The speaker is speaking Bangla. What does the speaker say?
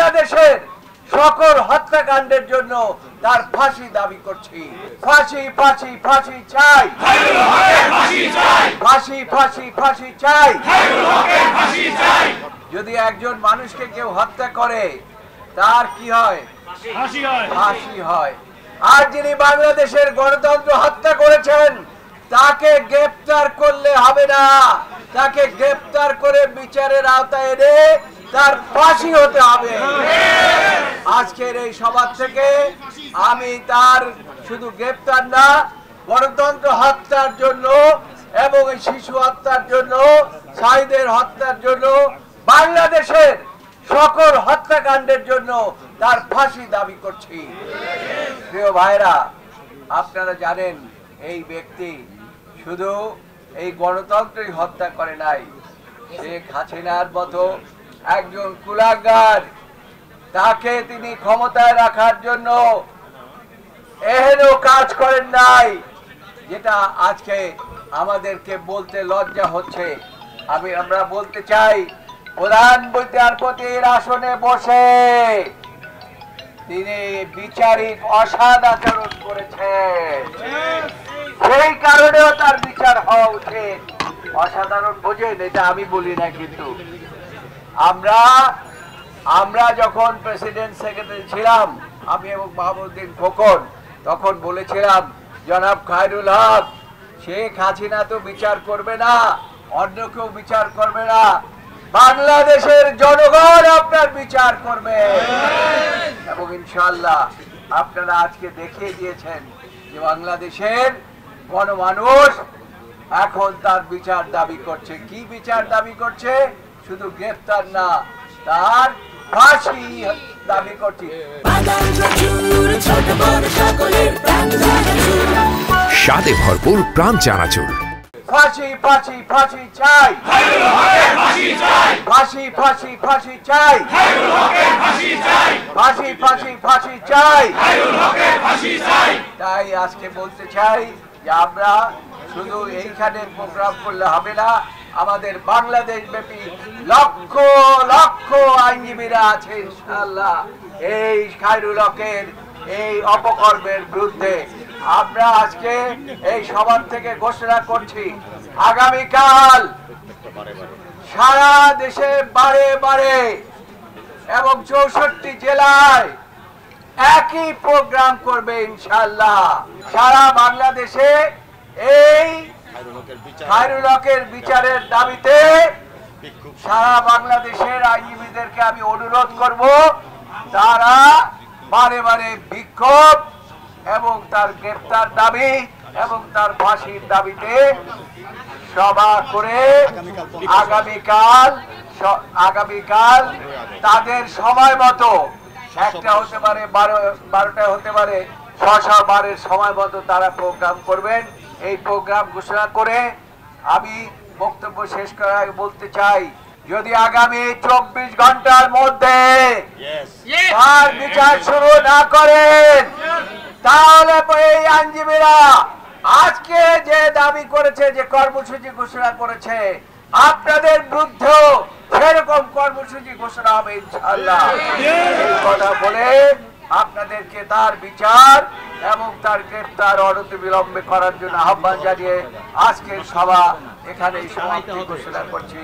বাংলাদেশের সকল হত্যাকাণ্ডের জন্য তার ফাঁসি দাবি করছি। ফাঁসি ফাঁসি ফাঁসি চাই, ফাঁসি ফাঁসি ফাঁসি চাই। যদি একজন মানুষকে কেউ হত্যা করে তার কি হয়? ফাঁসি হয়। আর যিনি বাংলাদেশের গণতন্ত্র হত্যা করেছেন তাকে গ্রেফতার করলে হবে না, তাকে গ্রেফতার করে বিচারের আওতায় এনে তার ফাঁসি হতে হবে। আজকের এই সভা থেকে আমি তার শুধু গ্রেফতার না, গণতন্ত্র হত্যার জন্য এবং এই শিশু হত্যার জন্য, সাইদের হত্যার জন্য, বাংলাদেশের সকল হত্যাকাণ্ডের জন্য তার ফাঁসি দাবি করছি। প্রিয় ভাইরা, আপনারা জানেন এই ব্যক্তি শুধু এই গণতন্ত্রই হত্যা করে নাই, শেখ হাসিনার মতো একজন কুলাঙ্গার, তাকে তিনি ক্ষমতায় রাখার জন্য এহেন কাজ করেন নাই যেটা আজকে আমাদেরকে বলতে লজ্জা হচ্ছে। আমরা বলতে চাই, প্রধান বিচারপতির আসনে বসে তিনি বিচারিক অসদাচরণ করেছেন, সেই কারণেও তার বিচার হওয়া উচিত। অসাধারণ বোঝেন, এটা আমি বলি না, কিন্তু আমরা যখন প্রেসিডেন্ট সেক্রেটারি ছিলাম, আমি এবং মাহমুদউদ্দিন খোকন, তখন বলেছিলাম জনাব খায়রুল হক, শেখ হাসিনা তো বিচার করবে না, অন্য কেউ বিচার করবে না, বাংলাদেশের জনগণ আপনার বিচার করবে। এবং ইনশাআল্লাহ আপনারা আজকে দেখিয়ে দিয়েছেন যে বাংলাদেশের গণমানুষ এখন তার বিচার দাবি করছে। কি বিচার দাবি করছে? শুধু গ্রেফতার না, তার ফাঁসি দাবি করছে। স্বাদে ভরপুর প্রাণ চানাচুর। ফাঁসি ফাঁসি ফাঁসি চাই, ফাঁসি ফাঁসি ফাঁসি চাই, ফাঁসি ফাঁসি ফাঁসি চাই। তাই আজকে বলতে চাই যে আমরা শুধু এইখানে প্রোগ্রাম করলে হবে না, আমাদের বাংলাদেশ ব্যাপী লক্ষ লক্ষ আইনজীবীরা আছে ইনশাআল্লাহ এই খায়রুল হকের এই অপকর্মের বিরুদ্ধে। আমরা আজকে এই সভা থেকে ঘোষণা করছি, আগামীকাল সারা দেশে বারে বারে এবং 64 জেলায় একই প্রোগ্রাম করবে ইনশাআল্লাহ। সারা বাংলাদেশে এই খায়রুল হকের বিচারের দাবিতে সারা বাংলাদেশের আইনজীবীদেরকে আমি অনুরোধ করব, তারা বারে বারে বিক্ষোভ এবং তার গ্রেফতার দাবি এবং তার ফাঁসির দাবিতে সভা করে আগামীকাল তাদের সময় মতো, একটা হতে পারে 12টা হতে পারে, 6 বারের সময় মতো তারা প্রোগ্রাম করবেন। এই প্রোগ্রাম ঘোষণা করে আমি বক্তব্য শেষ করার আগে বলতে চাই, যদি আগামী 24 ঘন্টার মধ্যে তার বিচার শুরু না করেন তাহলে এই আইনজীবীরা আজকে যে দাবি করেছে, যে কর্মসূচি ঘোষণা করেছে, আপনাদের বিরুদ্ধেও সেরকম কর্মসূচি ঘোষণা হবে ইনশাআল্লাহ। এই কথা বলে আপনাদেরকে তার বিচার এবং তার গ্রেফতার অনতিবিলম্বে করার জন্য আহ্বান জানিয়ে আজকের সভা এখানেই সমাপ্তি ঘোষণা করছি।